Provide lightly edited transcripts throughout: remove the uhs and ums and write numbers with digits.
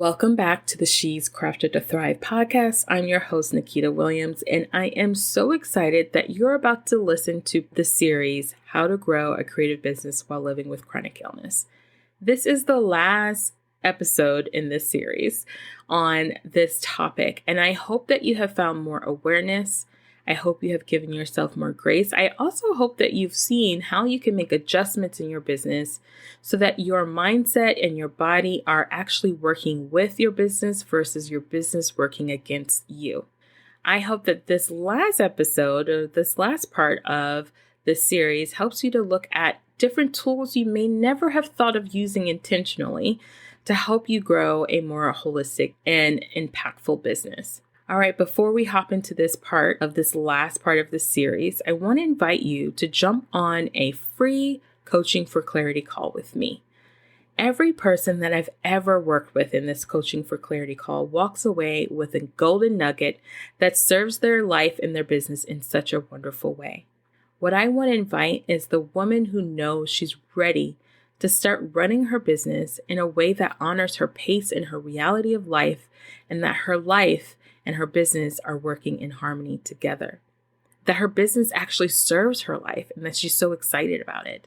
Welcome back to the She's Crafted to Thrive podcast. I'm your host, Nikita Williams, and I am so excited that you're about to listen to the series, How to Grow a Creative Business While Living with Chronic Illness. This is the last episode in this series on this topic, and I hope that you have found more awareness. I hope you have given yourself more grace. I also hope that you've seen how you can make adjustments in your business so that your mindset and your body are actually working with your business versus your business working against you. I hope that this last episode or this last part of this series helps you to look at different tools you may never have thought of using intentionally to help you grow a more holistic and impactful business. All right, before we hop into this last part of the series, I want to invite you to jump on a free Coaching for Clarity call with me. Every person that I've ever worked with in this Coaching for Clarity call walks away with a golden nugget that serves their life and their business in such a wonderful way. What I want to invite is the woman who knows she's ready to start running her business in a way that honors her pace and her reality of life, and that her life and her business are working in harmony together. That her business actually serves her life and that she's so excited about it.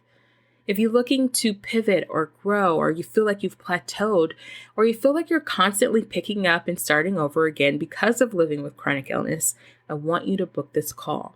If you're looking to pivot or grow, or you feel like you've plateaued, or you feel like you're constantly picking up and starting over again because of living with chronic illness, I want you to book this call.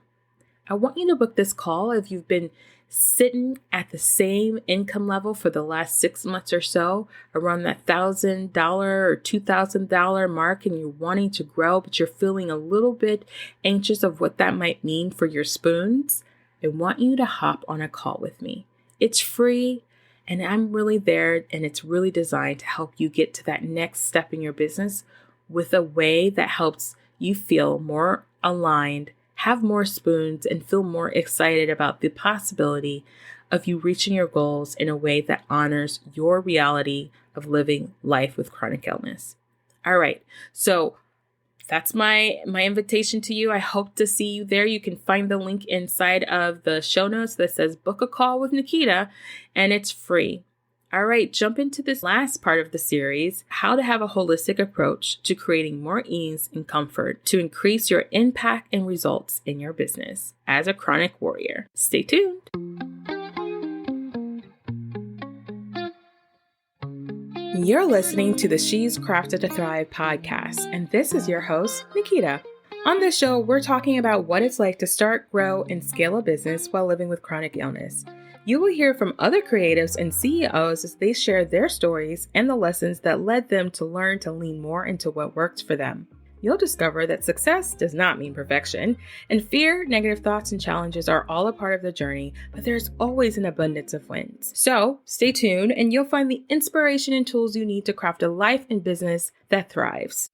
I want you to book this call if you've been sitting at the same income level for the last 6 months or so, around that $1,000 or $2,000 mark, and you're wanting to grow, but you're feeling a little bit anxious of what that might mean for your spoons. I want you to hop on a call with me. It's free, and I'm really there, and it's really designed to help you get to that next step in your business with a way that helps you feel more aligned, have more spoons, and feel more excited about the possibility of you reaching your goals in a way that honors your reality of living life with chronic illness. All right, so that's my invitation to you. I hope to see you there. You can find the link inside of the show notes that says book a call with Nikita, and it's free. All right, jump into this last part of the series, how to have a holistic approach to creating more ease and comfort to increase your impact and results in your business as a chronic warrior. Stay tuned. You're listening to the She's Crafted to Thrive podcast, and this is your host, Nikita. On this show, we're talking about what it's like to start, grow, and scale a business while living with chronic illness. You will hear from other creatives and CEOs as they share their stories and the lessons that led them to learn to lean more into what works for them. You'll discover that success does not mean perfection, and fear, negative thoughts, and challenges are all a part of the journey, but there's always an abundance of wins. So stay tuned, and you'll find the inspiration and tools you need to craft a life and business that thrives.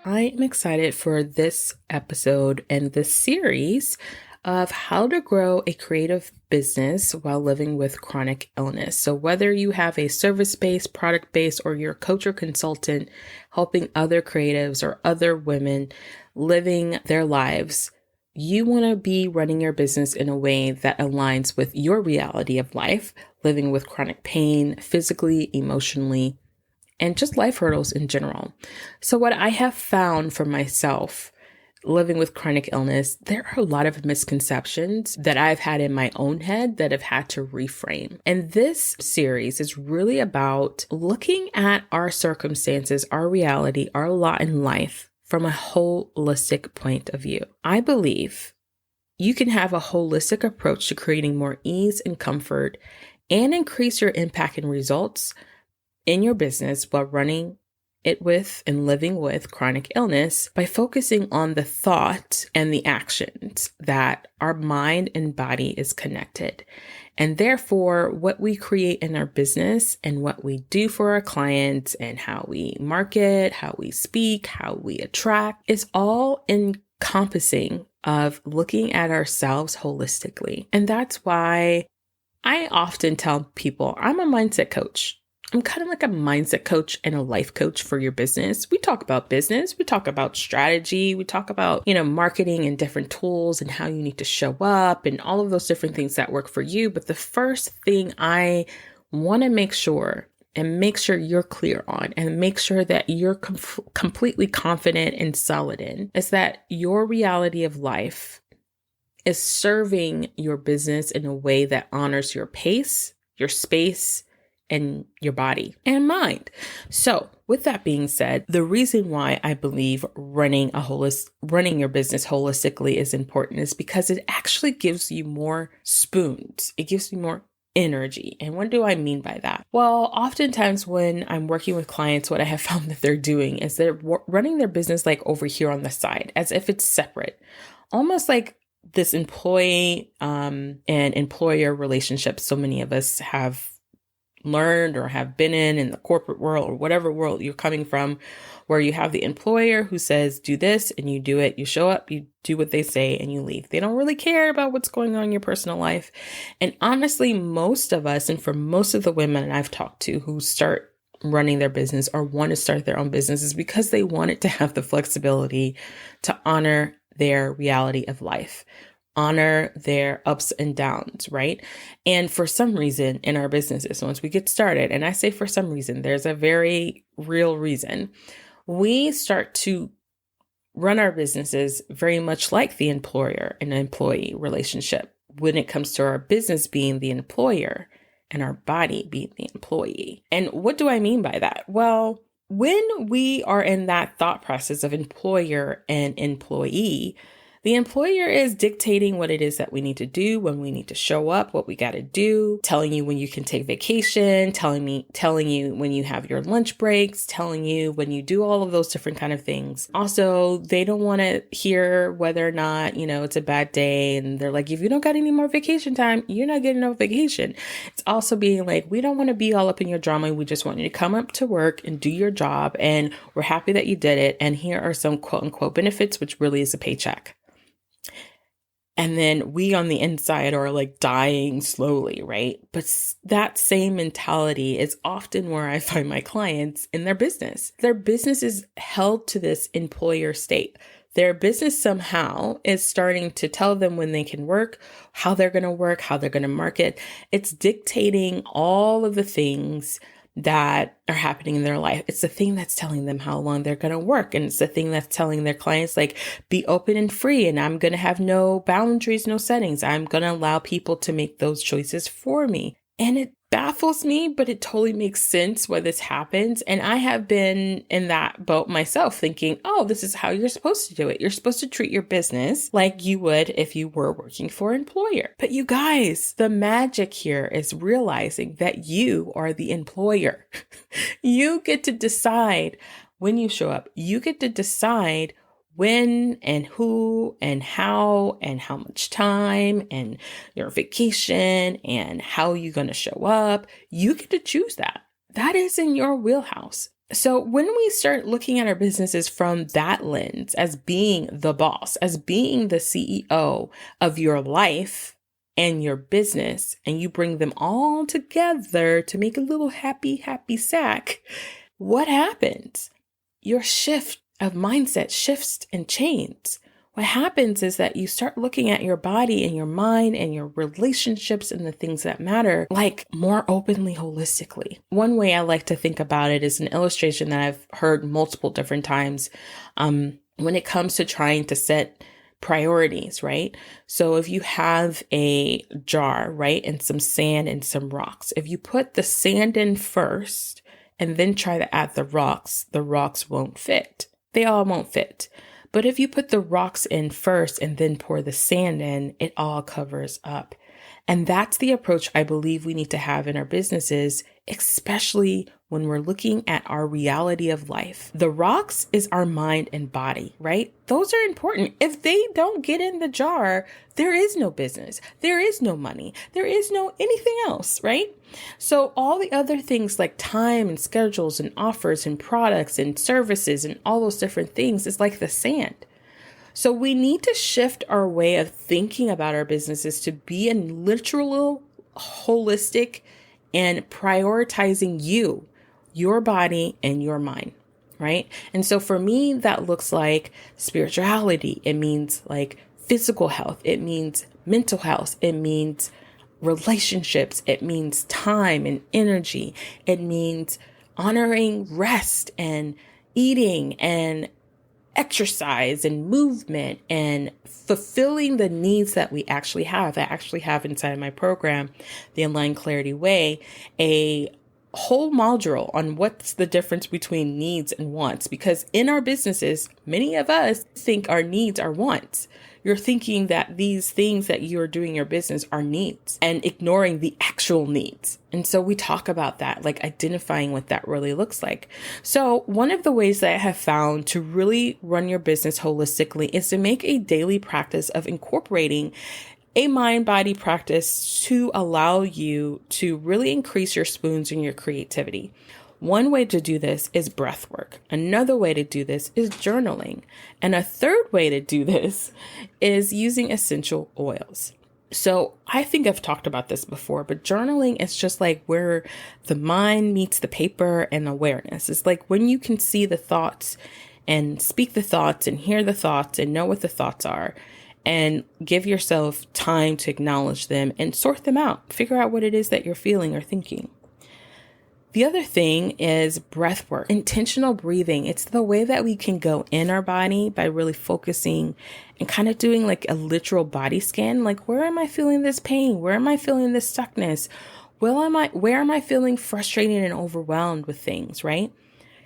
I am excited for this episode and this series of how to grow a creative business while living with chronic illness. So whether you have a service-based, product-based, or you're a coach or consultant helping other creatives or other women living their lives, you want to be running your business in a way that aligns with your reality of life, living with chronic pain, physically, emotionally, and just life hurdles in general. So what I have found for myself living with chronic illness, there are a lot of misconceptions that I've had in my own head that I've had to reframe. And this series is really about looking at our circumstances, our reality, our lot in life from a holistic point of view. I believe you can have a holistic approach to creating more ease and comfort and increase your impact and results in your business while running it with and living with chronic illness by focusing on the thought and the actions that our mind and body is connected. And therefore, what we create in our business and what we do for our clients and how we market, how we speak, how we attract is all encompassing of looking at ourselves holistically. And that's why I often tell people I'm a mindset coach. I'm kind of like a mindset coach and a life coach for your business. We talk about business, we talk about strategy, we talk about, marketing and different tools and how you need to show up and all of those different things that work for you. But the first thing I want to make sure you're clear on and make sure that you're completely confident and solid in is that your reality of life is serving your business in a way that honors your pace, your space, and your body and mind. So with that being said, the reason why I believe running your business holistically is important is because it actually gives you more spoons. It gives you more energy. And what do I mean by that? Well, oftentimes when I'm working with clients, what I have found that they're doing is they're running their business like over here on the side, as if it's separate, almost like this employee and employer relationship so many of us have learned or have been in the corporate world or whatever world you're coming from, where you have the employer who says, do this, and you do it. You show up, you do what they say, and you leave. They don't really care about what's going on in your personal life. And honestly, most of us, and for most of the women I've talked to who start running their business or want to start their own business, is because they want it to have the flexibility to honor their reality of life, honor their ups and downs, right? And for some reason in our businesses, once we get started, and I say for some reason, there's a very real reason, we start to run our businesses very much like the employer and employee relationship when it comes to our business being the employer and our body being the employee. And what do I mean by that? Well, when we are in that thought process of employer and employee, the employer is dictating what it is that we need to do, when we need to show up, what we got to do, telling you when you can take vacation, telling you when you have your lunch breaks, telling you when you do all of those different kind of things. Also, they don't want to hear whether or not, it's a bad day. And they're like, if you don't got any more vacation time, you're not getting no vacation. It's also being like, we don't want to be all up in your drama. We just want you to come up to work and do your job. And we're happy that you did it. And here are some quote unquote benefits, which really is a paycheck. And then we on the inside are like dying slowly, right? But that same mentality is often where I find my clients in their business. Their business is held to this employer state. Their business somehow is starting to tell them when they can work, how they're going to work, how they're going to market. It's dictating all of the things that are happening in their life. It's the thing that's telling them how long they're going to work. And it's the thing that's telling their clients, like, be open and free. And I'm going to have no boundaries, no settings. I'm going to allow people to make those choices for me. And it baffles me, but it totally makes sense why this happens. And I have been in that boat myself thinking, oh, this is how you're supposed to do it. You're supposed to treat your business like you would if you were working for an employer. But you guys, the magic here is realizing that you are the employer. You get to decide when you show up. You get to decide when and who and how much time and your vacation and how you're going to show up. You get to choose that. That is in your wheelhouse. So when we start looking at our businesses from that lens as being the boss, as being the CEO of your life and your business, and you bring them all together to make a little happy sack, what happens? Your shift of mindset shifts and changes. What happens is that you start looking at your body and your mind and your relationships and the things that matter like more openly, holistically. One way I like to think about it is an illustration that I've heard multiple different times when it comes to trying to set priorities, right? So if you have a jar, right, and some sand and some rocks, if you put the sand in first and then try to add the rocks won't fit. They all won't fit. But if you put the rocks in first and then pour the sand in, it all covers up. And that's the approach I believe we need to have in our businesses, especially when we're looking at our reality of life. The rocks is our mind and body, right? Those are important. If they don't get in the jar, there is no business. There is no money. There is no anything else, right? So all the other things like time and schedules and offers and products and services and all those different things is like the sand. So we need to shift our way of thinking about our businesses to be a literal, holistic, and prioritizing you, your body, and your mind, right? And so for me, that looks like spirituality. It means like physical health. It means mental health. It means relationships. It means time and energy. It means honoring rest and eating and exercise and movement and fulfilling the needs that we actually have. I actually have inside my program, the Aligned Clarity Way, a whole module on what's the difference between needs and wants. Because in our businesses, many of us think our needs are wants. You're thinking that these things that you're doing in your business are needs and ignoring the actual needs. And so we talk about that, like identifying what that really looks like. So one of the ways that I have found to really run your business holistically is to make a daily practice of incorporating a mind-body practice to allow you to really increase your spoons and your creativity. One way to do this is breath work. Another way to do this is journaling. And a third way to do this is using essential oils. So I think I've talked about this before, but journaling is just like where the mind meets the paper and awareness. It's like when you can see the thoughts and speak the thoughts and hear the thoughts and know what the thoughts are and give yourself time to acknowledge them and sort them out. Figure out what it is that you're feeling or thinking. The other thing is breath work, intentional breathing. It's the way that we can go in our body by really focusing and kind of doing like a literal body scan. Like, where am I feeling this pain? Where am I feeling this stuckness? Where am I feeling frustrated and overwhelmed with things, right?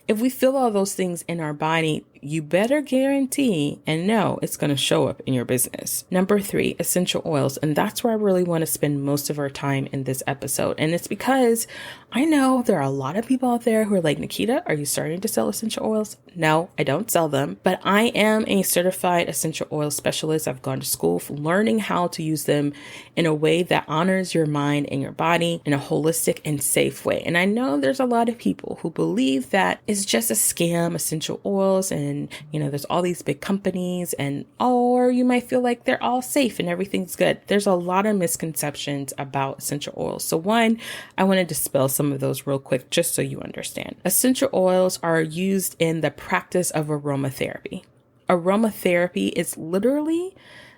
If we feel all those things in our body, you better guarantee and know it's going to show up in your business. Number 3, essential oils. And that's where I really want to spend most of our time in this episode. And it's because I know there are a lot of people out there who are like, Nikita, are you starting to sell essential oils? No, I don't sell them, but I am a certified essential oil specialist. I've gone to school for learning how to use them in a way that honors your mind and your body in a holistic and safe way. And I know there's a lot of people who believe that it's just a scam, essential oils, and there's all these big companies, and or you might feel like they're all safe and everything's good. There's a lot of misconceptions about essential oils. So one, I want to dispel some of those real quick, just so you understand. Essential oils are used in the practice of aromatherapy. Aromatherapy is literally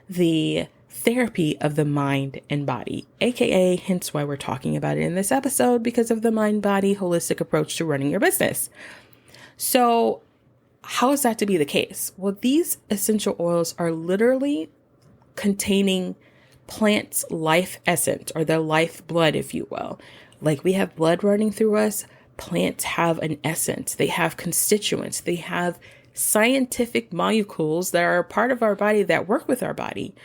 the therapy of the mind and body, aka hence why we're talking about it in this episode, because of the mind-body holistic approach to running your business. So how is that to be the case? Well, these essential oils are literally containing plants' life essence, or their lifeblood, if you will. Like we have blood running through us, plants have an essence. They have constituents. They have scientific molecules that are a part of our body that work with our body.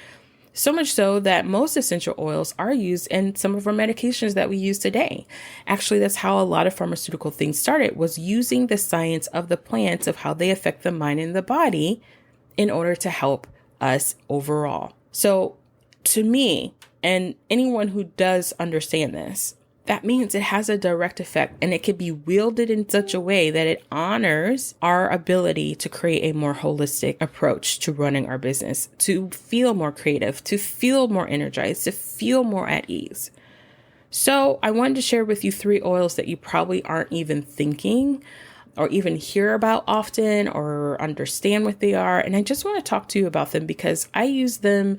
So much so that most essential oils are used in some of our medications that we use today. Actually, that's how a lot of pharmaceutical things started, was using the science of the plants, of how they affect the mind and the body in order to help us overall. So to me, and anyone who does understand this, that means it has a direct effect, and it can be wielded in such a way that it honors our ability to create a more holistic approach to running our business, to feel more creative, to feel more energized, to feel more at ease. So I wanted to share with you 3 oils that you probably aren't even thinking or even hear about often or understand what they are. And I just want to talk to you about them because I use them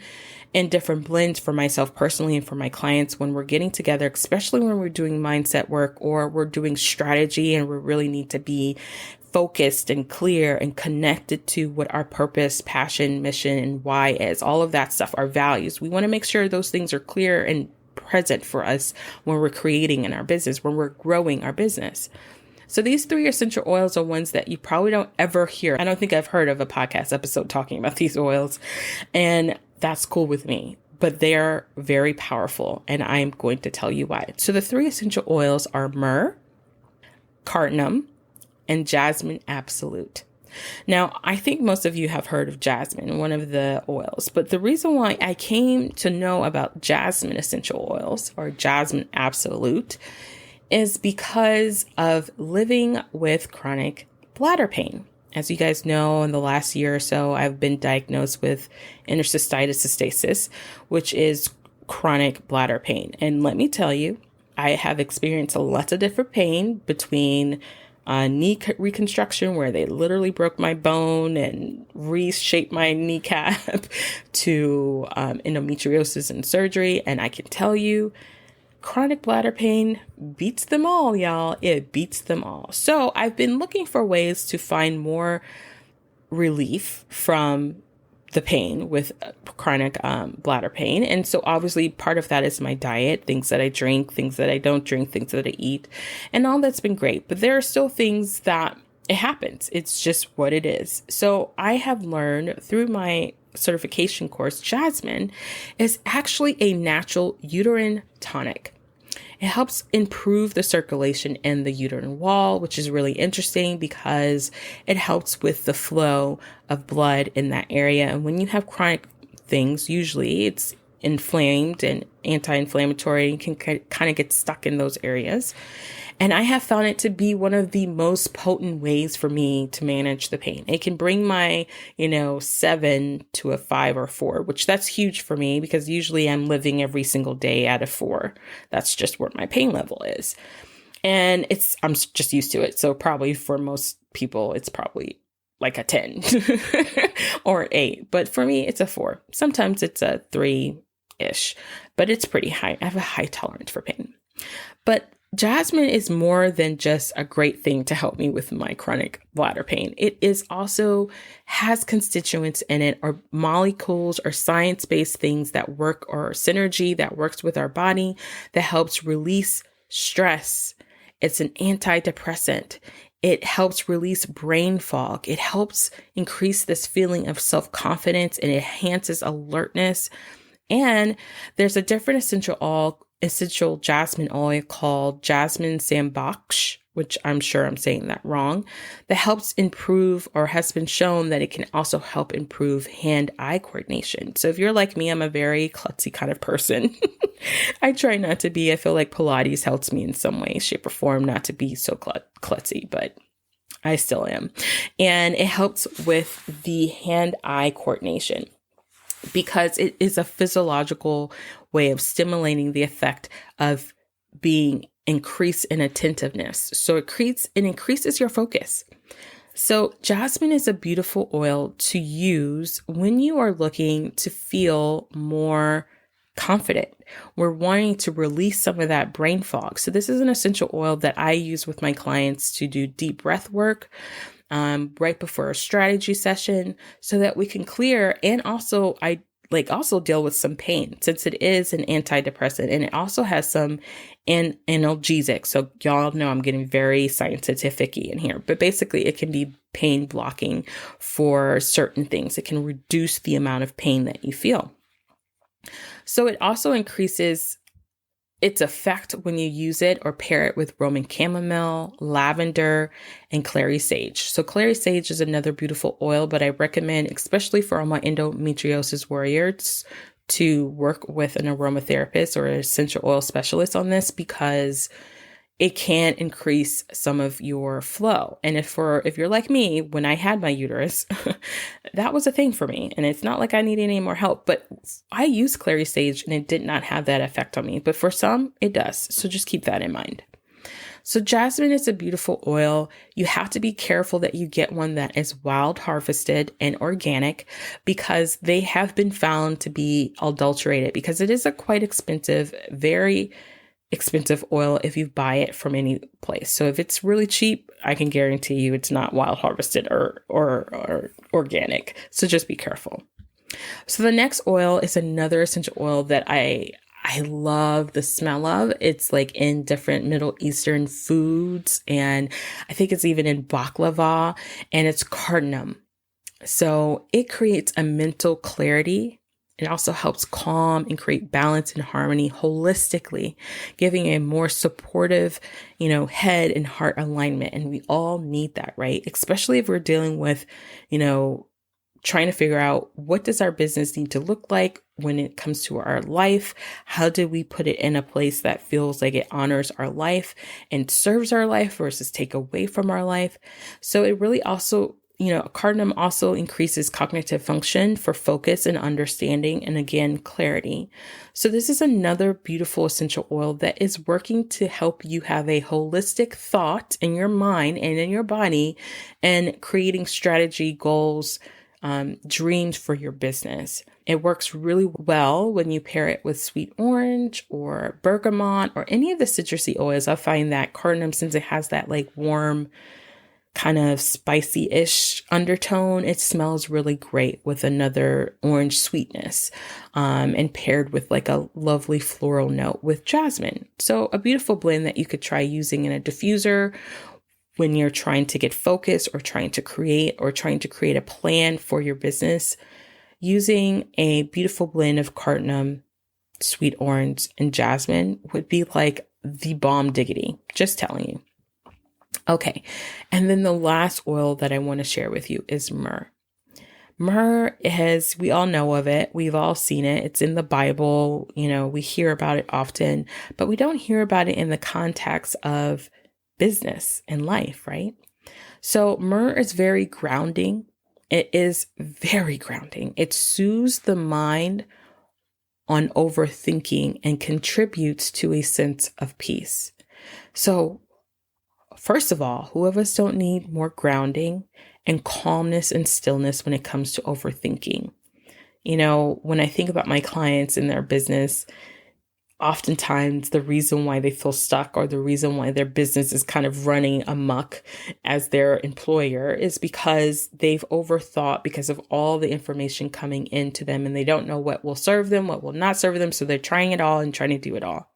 in different blends for myself personally and for my clients when we're getting together, especially when we're doing mindset work or we're doing strategy and we really need to be focused and clear and connected to what our purpose, passion, mission, and why is. All of that stuff, our values. We want to make sure those things are clear and present for us when we're creating in our business, when we're growing our business. So these 3 essential oils are ones that you probably don't ever hear. I don't think I've heard of a podcast episode talking about these oils, and that's cool with me, but they're very powerful, and I'm going to tell you why. So the 3 essential oils are myrrh, cardamom, and jasmine absolute. Now, I think most of you have heard of jasmine, one of the oils, but the reason why I came to know about jasmine essential oils, or jasmine absolute, is because of living with chronic bladder pain. As you guys know, in the last year or so, I've been diagnosed with interstitial cystitis, which is chronic bladder pain. And let me tell you, I have experienced lots of different pain between reconstruction where they literally broke my bone and reshaped my kneecap to endometriosis and surgery. And I can tell you, chronic bladder pain beats them all, y'all. It beats them all. So I've been looking for ways to find more relief from the pain with chronic bladder pain. And so obviously part of that is my diet, things that I drink, things that I don't drink, things that I eat, and all that's been great. But there are still things that it happens. It's just what it is. So I have learned through my certification course, Jasmine is actually a natural uterine tonic. It helps improve the circulation in the uterine wall, which is really interesting because it helps with the flow of blood in that area. And when you have chronic things, usually it's inflamed and anti-inflammatory, and can kind of get stuck in those areas. And I have found it to be one of the most potent ways for me to manage the pain. It can bring my, 7 to a 5 or 4, which that's huge for me because usually I'm living every single day at a 4. That's just where my pain level is. And I'm just used to it. So probably for most people, it's probably like a 10 or 8. But for me, it's a 4. Sometimes it's a 3-ish, but it's pretty high. I have a high tolerance for pain. But Jasmine is more than just a great thing to help me with my chronic bladder pain. It is also has constituents in it or molecules or science-based things that work or synergy that works with our body that helps release stress. It's an antidepressant. It helps release brain fog. It helps increase this feeling of self-confidence and it enhances alertness. And there's a different essential jasmine oil called Jasmine Sambaksha, which I'm sure I'm saying that wrong, that helps improve or has been shown that it can also help improve hand-eye coordination. So if you're like me, I'm a very klutzy kind of person. I try not to be. I feel like Pilates helps me in some way, shape, or form not to be so klutzy, but I still am. And it helps with the hand-eye coordination, because it is a physiological way of stimulating the effect of being increased in attentiveness. So it increases your focus. So jasmine is a beautiful oil to use when you are looking to feel more confident. We're wanting to release some of that brain fog. So this is an essential oil that I use with my clients to do deep breath work right before a strategy session so that we can clear. And also I also deal with some pain since it is an antidepressant and it also has some analgesic. So y'all know I'm getting very scientific-y in here, but basically it can be pain blocking for certain things. It can reduce the amount of pain that you feel. So it also increases its effect when you use it or pair it with Roman chamomile, lavender, and clary sage. So clary sage is another beautiful oil, but I recommend, especially for all my endometriosis warriors, to work with an aromatherapist or an essential oil specialist on this because it can increase some of your flow. And if you're like me, when I had my uterus, that was a thing for me. And it's not like I needed any more help, but I used clary sage and it did not have that effect on me. But for some, it does. So just keep that in mind. So jasmine is a beautiful oil. You have to be careful that you get one that is wild harvested and organic because they have been found to be adulterated because it is a quite expensive, very expensive oil if you buy it from any place. So if it's really cheap, I can guarantee you it's not wild harvested or organic. So just be careful. So the next oil is another essential oil that I love the smell of. It's like in different Middle Eastern foods, and I think it's even in baklava, and it's cardamom. So it creates a mental clarity. It also helps calm and create balance and harmony holistically, giving a more supportive, head and heart alignment. And we all need that, right? Especially if we're dealing with, trying to figure out what does our business need to look like when it comes to our life? How do we put it in a place that feels like it honors our life and serves our life versus take away from our life? So it really also Cardamom also increases cognitive function for focus and understanding, and again, clarity. So this is another beautiful essential oil that is working to help you have a holistic thought in your mind and in your body, and creating strategy, goals, dreams for your business. It works really well when you pair it with sweet orange or bergamot or any of the citrusy oils. I find that cardamom, since it has that like warm, kind of spicy-ish undertone, it smells really great with another orange sweetness, and paired with like a lovely floral note with jasmine. So a beautiful blend that you could try using in a diffuser when you're trying to get focused or trying to create a plan for your business. Using a beautiful blend of cardamom, sweet orange, and jasmine would be like the bomb diggity. Just telling you. Okay. And then the last oil that I want to share with you is myrrh. Myrrh we all know of it. We've all seen it. It's in the Bible. We hear about it often, but we don't hear about it in the context of business and life, right? So myrrh is very grounding. It is very grounding. It soothes the mind on overthinking and contributes to a sense of peace. So first of all, who of us don't need more grounding and calmness and stillness when it comes to overthinking? When I think about my clients and their business, oftentimes the reason why they feel stuck or the reason why their business is kind of running amok as their employer is because they've overthought because of all the information coming into them, and they don't know what will serve them, what will not serve them. So they're trying it all and trying to do it all.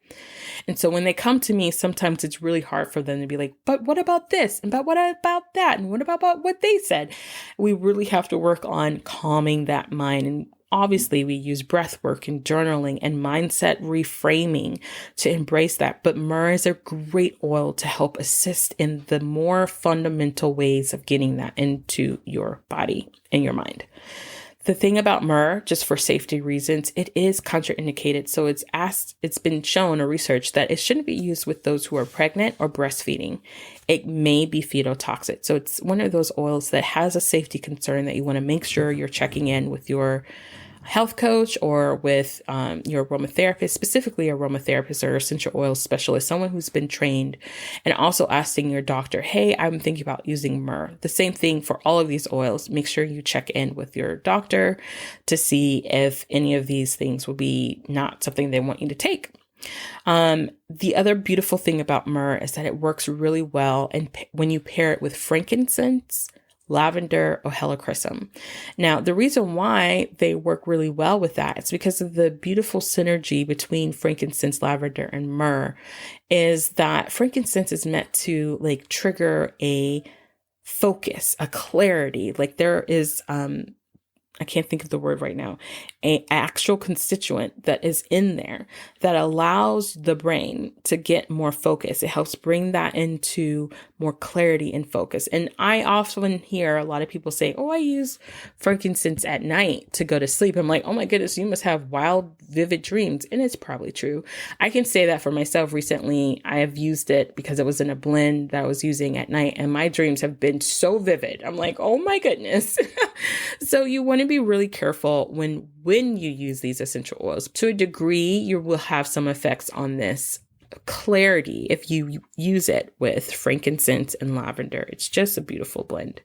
And so when they come to me, sometimes it's really hard for them to be like, but what about this? And but what about that? And what about what they said? We really have to work on calming that mind. And obviously we use breath work and journaling and mindset reframing to embrace that. But myrrh is a great oil to help assist in the more fundamental ways of getting that into your body and your mind. The thing about myrrh, just for safety reasons, it is contraindicated. So it's been shown or researched that it shouldn't be used with those who are pregnant or breastfeeding. It may be fetal toxic. So it's one of those oils that has a safety concern that you want to make sure you're checking in with your health coach or with your aromatherapist, specifically aromatherapist or essential oil specialist, someone who's been trained, and also asking your doctor, hey, I'm thinking about using myrrh. The same thing for all of these oils. Make sure you check in with your doctor to see if any of these things will be not something they want you to take. The other beautiful thing about myrrh is that it works really well and when you pair it with frankincense, lavender, or helichrysum. Now, the reason why they work really well with that is because of the beautiful synergy between frankincense, lavender, and myrrh. Is that frankincense is meant to like trigger a focus, a clarity. Like there is, I can't think of the word right now, an actual constituent that is in there that allows the brain to get more focus. It helps bring that into more clarity and focus. And I often hear a lot of people say, oh, I use frankincense at night to go to sleep. I'm like, oh my goodness, you must have wild, vivid dreams. And it's probably true. I can say that for myself. Recently, I have used it because it was in a blend that I was using at night, and my dreams have been so vivid. I'm like, oh my goodness. So you want to be really careful when you use these essential oils. To a degree, you will have some effects on this clarity if you use it with frankincense and lavender. It's just a beautiful blend.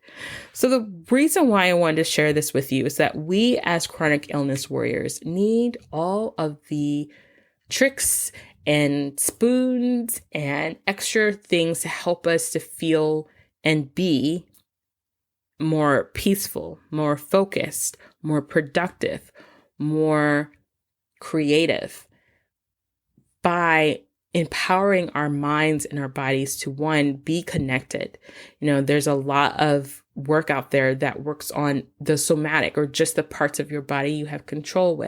So the reason why I wanted to share this with you is that we as chronic illness warriors need all of the tricks and spoons and extra things to help us to feel and be more peaceful, more focused, more productive, more creative by empowering our minds and our bodies to, one, be connected. There's a lot of work out there that works on the somatic or just the parts of your body you have control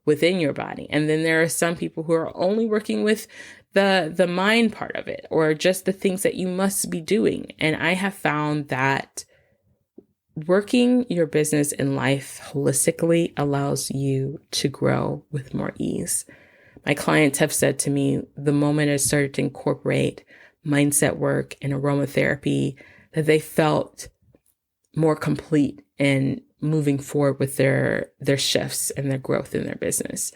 within your body. And then there are some people who are only working with the mind part of it, or just the things that you must be doing. And I have found that working your business and life holistically allows you to grow with more ease. My clients have said to me, the moment I started to incorporate mindset work and aromatherapy, that they felt more complete in moving forward with their shifts and their growth in their business.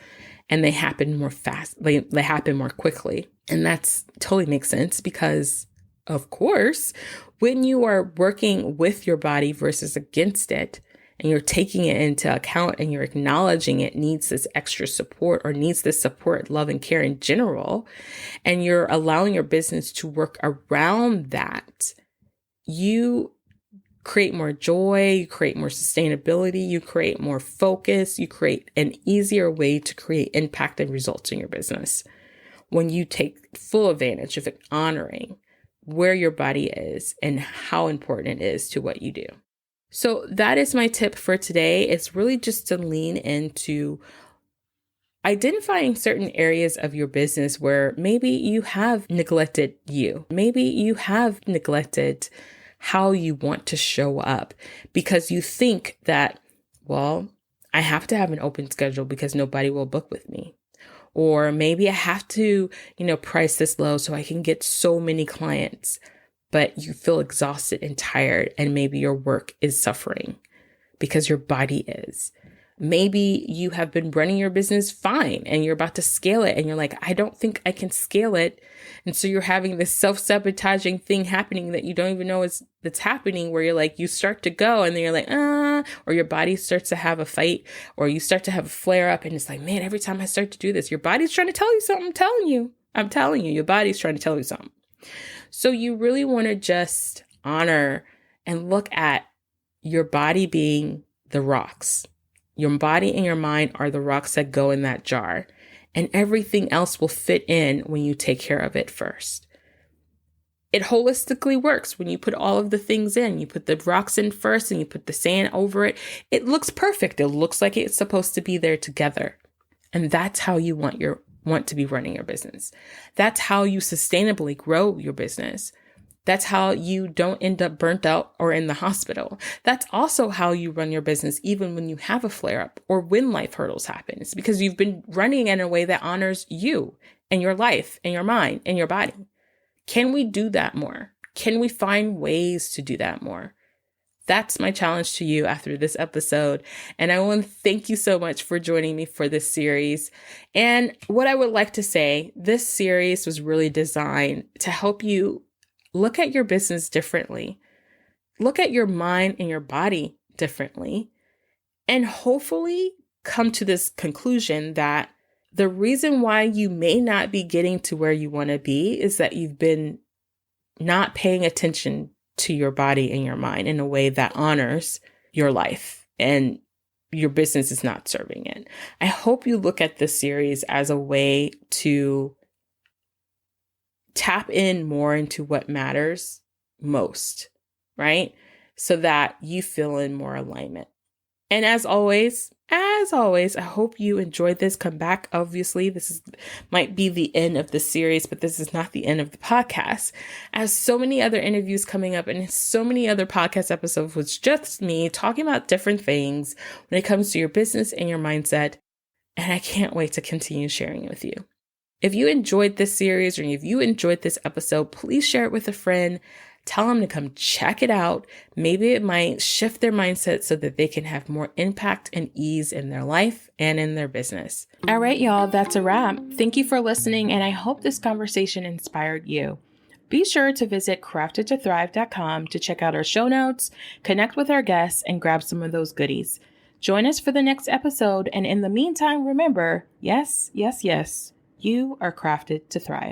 And they happen more fast. They happen more quickly. And that's totally makes sense because, of course, when you are working with your body versus against it, and you're taking it into account and you're acknowledging it needs this extra support or needs this support, love, and care in general, and you're allowing your business to work around that, you create more joy, you create more sustainability, you create more focus, you create an easier way to create impact and results in your business when you take full advantage of honoring where your body is and how important it is to what you do. So that is my tip for today. It's really just to lean into identifying certain areas of your business where maybe you have neglected you. Maybe you have neglected how you want to show up because you think that, well, I have to have an open schedule because nobody will book with me. Or maybe I have to, price this low so I can get so many clients. But you feel exhausted and tired, and maybe your work is suffering because your body is. Maybe you have been running your business fine and you're about to scale it and you're like, I don't think I can scale it. And so you're having this self-sabotaging thing happening that you don't even know that's happening, where you're like, you start to go and then you're like, or your body starts to have a fight, or you start to have a flare up and it's like, man, every time I start to do this, your body's trying to tell you something. I'm telling you, your body's trying to tell you something. So you really want to just honor and look at your body being the rocks. Your body and your mind are the rocks that go in that jar, and everything else will fit in when you take care of it first. It holistically works when you put all of the things in. You put the rocks in first and you put the sand over it. It looks perfect. It looks like it's supposed to be there together. And that's how you want to be running your business. That's how you sustainably grow your business. That's how you don't end up burnt out or in the hospital. That's also how you run your business even when you have a flare up or when life hurdles happen. It's because you've been running in a way that honors you and your life and your mind and your body. Can we do that more? Can we find ways to do that more? That's my challenge to you after this episode. And I want to thank you so much for joining me for this series. And what I would like to say, this series was really designed to help you look at your business differently, look at your mind and your body differently, and hopefully come to this conclusion that the reason why you may not be getting to where you want to be is that you've been not paying attention to your body and your mind in a way that honors your life, and your business is not serving it. I hope you look at this series as a way to tap in more into what matters most, right? So that you feel in more alignment. And as always, I hope you enjoyed this. Come back. Obviously, might be the end of the series, but this is not the end of the podcast. I have so many other interviews coming up and so many other podcast episodes with just me talking about different things when it comes to your business and your mindset. And I can't wait to continue sharing it with you. If you enjoyed this series or if you enjoyed this episode, please share it with a friend. Tell them to come check it out. Maybe it might shift their mindset so that they can have more impact and ease in their life and in their business. All right, y'all, that's a wrap. Thank you for listening, and I hope this conversation inspired you. Be sure to visit craftedtothrive.com to check out our show notes, connect with our guests, and grab some of those goodies. Join us for the next episode, and in the meantime, remember, yes, you are crafted to thrive.